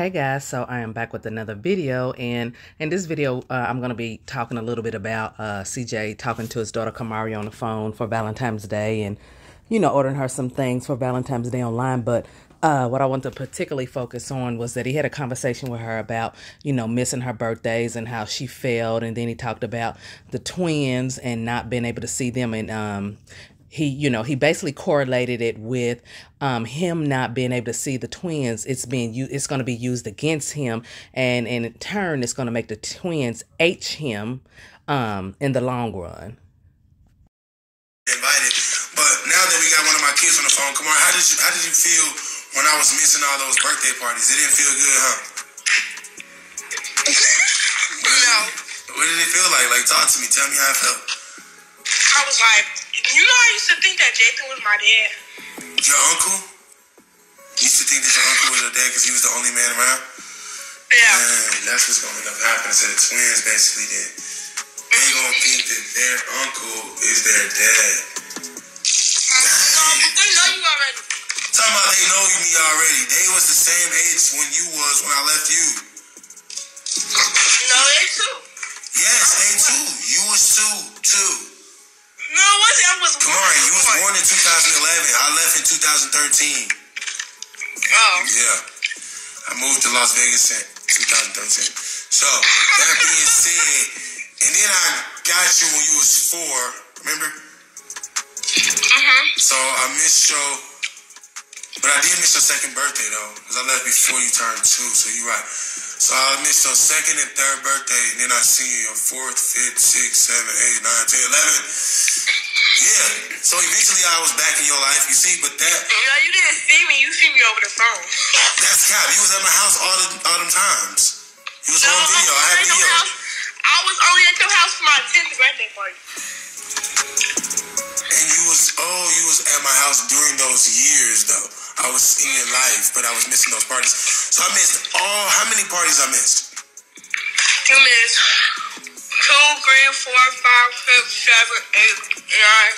Hey guys, so I am back with another video, and in this video I'm going to be talking a little bit about CJ talking to his daughter Kamari on the phone for Valentine's Day, and ordering her some things for Valentine's Day online. But what I want to particularly focus on was that he had a conversation with her about missing her birthdays and how she failed, and then he talked about the twins and not being able to see them, and he basically correlated it with him not being able to see the twins. It's going to be used against him, and in turn, it's going to make the twins H him in the long run. Invited, but now that we got one of my kids on the phone, Kamari, how did you feel when I was missing all those birthday parties? It didn't feel good, huh? No. What did it feel like? Like, talk to me. Tell me how it felt. I was like, I used to think that Jason was my dad. Your uncle? You used to think that your uncle was your dad because he was the only man around? Yeah. Man, that's what's going to end up happening to the twins, basically, then. They going to think that their uncle is their dad. They know you already. Talking about they know me already. They was the same age when you was when I left you. No, they too. Yes, they too. You was too. No, it wasn't. I was born. Kamari, you was born in 2011. I left in 2013. Oh. Yeah. I moved to Las Vegas in 2013. So, that being said, and then I got you when you was 4, remember? So, I missed your, but I did miss your second birthday, though, because I left before you turned 2, so you're right. So, I missed your second and third birthday, and then I see you your 4th, 5th, 6th, 7th, 8th, 9th, 10th, 11th. Yeah, so eventually I was back in your life, you see, but that... No, you didn't see me. You see me over the phone. That's cap. You was at my house all them times. You was on video. I had video. I was only at your house for my 10th birthday party. And you was at my house during those years, though. I was in your life, but I was missing those parties. So I missed how many parties I missed? You missed 2, 3, 4, 5, 6, 7, 8, 9.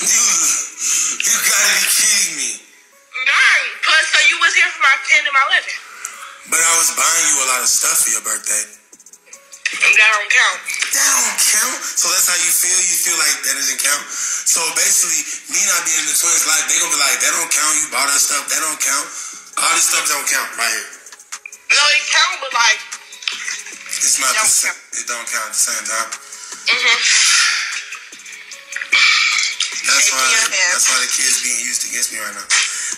You gotta be kidding me. 9. Plus, so you was here for my 10 and my 11. But I was buying you a lot of stuff for your birthday. And that don't count. That don't count? So that's how you feel? You feel like that doesn't count? So basically, me not being in the twins' life, they gonna be like, that don't count, you bought us stuff, that don't count. All this stuff don't count right here. No, it count, but like... It's not it don't count at the same time. That's why the kids being used against me right now.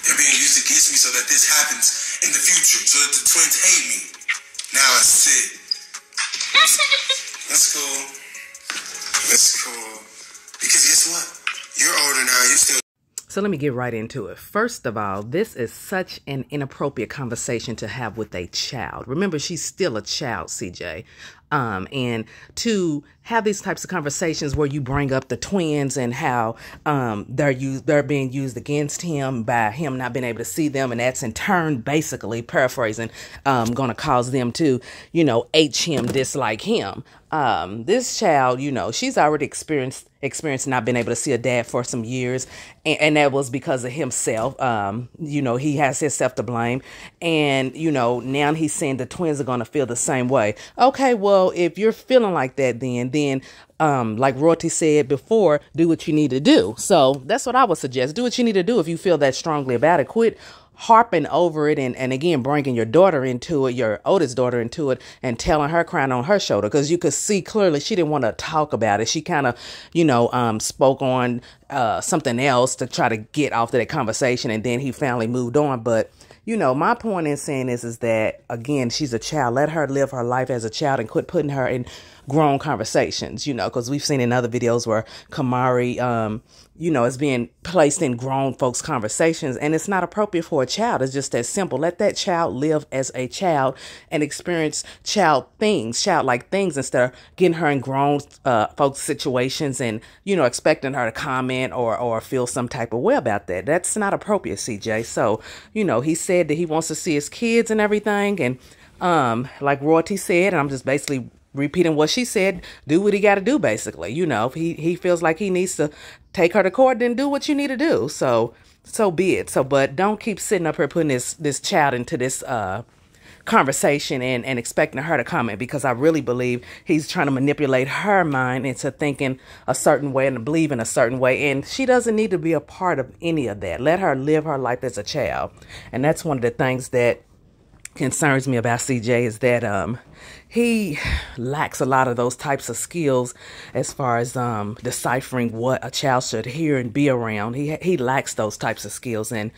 They're being used against me so that this happens in the future, so that the twins hate me. Now I see. That's cool. That's cool. Because guess what? You're older now. You're still... So let me get right into it. First of all, this is such an inappropriate conversation to have with a child. Remember, she's still a child, CJ. And to have these types of conversations where you bring up the twins and how they're being used against him by him not being able to see them, and that's in turn, basically paraphrasing, going to cause them to, H him, dislike him. This child, she's already experienced not being able to see a dad for some years, and that was because of himself. He has himself to blame, and now he's saying the twins are going to feel the same way. Okay, well, if you're feeling like that, then like Royalty said before, do what you need to do. So that's what I would suggest. Do what you need to do if you feel that strongly about it. Quit harping over it and again bringing your daughter into it, your oldest daughter into it, and telling her, crying on her shoulder, because you could see clearly she didn't want to talk about it. She kind of spoke on something else to try to get off to that conversation, and then he finally moved on. But my point in saying this is that, again, she's a child. Let her live her life as a child and quit putting her in grown conversations, because we've seen in other videos where Kamari, is being placed in grown folks' conversations, and it's not appropriate for a child. It's just that simple. Let that child live as a child and experience childlike things, instead of getting her in grown folks' situations and, expecting her to comment or feel some type of way about that. That's not appropriate, CJ. So, he said that he wants to see his kids and everything, and like Royalty said, and I'm just basically repeating what she said, do what he got to do, basically. You know, if he feels like he needs to take her to court, then do what you need to do. So be it. So, but don't keep sitting up here putting this child into this conversation and expecting her to comment, because I really believe he's trying to manipulate her mind into thinking a certain way and believing a certain way. And she doesn't need to be a part of any of that. Let her live her life as a child. And that's one of the things that concerns me about CJ, is that he lacks a lot of those types of skills as far as deciphering what a child should hear and be around. He lacks those types of skills, and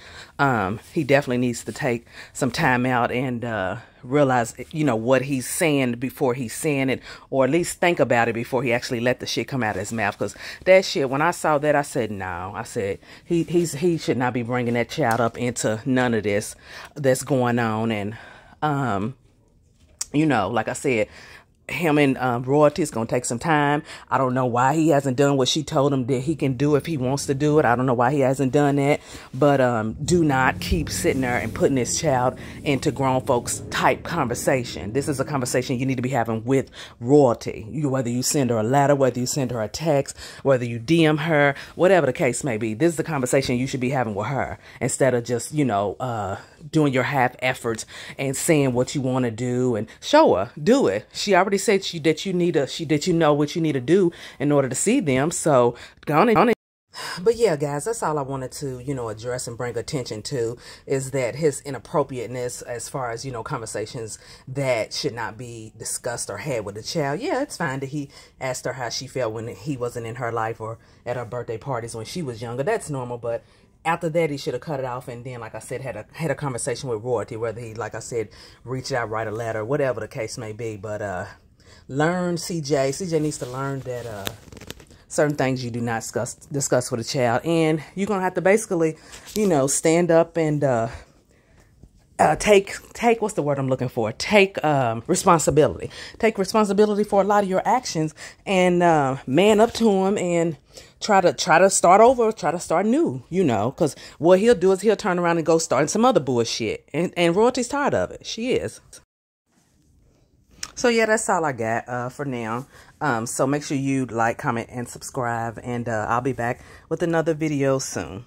he definitely needs to take some time out and realize, you know, what he's saying before he's saying it, or at least think about it before he actually let the shit come out of his mouth. Because that shit, when I saw that, I said, no. I said, he should not be bringing that child up into none of this that's going on. And you know, like I said, him and Royalty is going to take some time. I don't know why he hasn't done what she told him that he can do if he wants to do it. I don't know why he hasn't done that. But do not keep sitting there and putting this child into grown folks type conversation. This is a conversation you need to be having with Royalty. Whether you send her a letter, whether you send her a text, whether you DM her, whatever the case may be. This is the conversation you should be having with her, instead of just, you know, doing your half efforts and saying what you want to do. And show her, do it. She already said that you know what you need to do in order to see them. So go on it. But yeah, guys, that's all I wanted to, you know, address and bring attention to, is that his inappropriateness as far as, you know, conversations that should not be discussed or had with the child. Yeah, it's fine that he asked her how she felt when he wasn't in her life or at her birthday parties when she was younger. That's normal. But after that, he should have cut it off, and then, like I said, had a conversation with Royalty, whether he, like I said, reached out, write a letter, whatever the case may be. But learn, CJ needs to learn that certain things you do not discuss with a child, and you're gonna have to basically, you know, stand up and take what's the word I'm looking for? Take responsibility. Take responsibility for a lot of your actions, and man up to him and try to start over, try to start new, you know, because what he'll do is he'll turn around and go start some other bullshit, and Royalty's tired of it. She is. So yeah, that's all I got for now. So make sure you like, comment, and subscribe, and I'll be back with another video soon.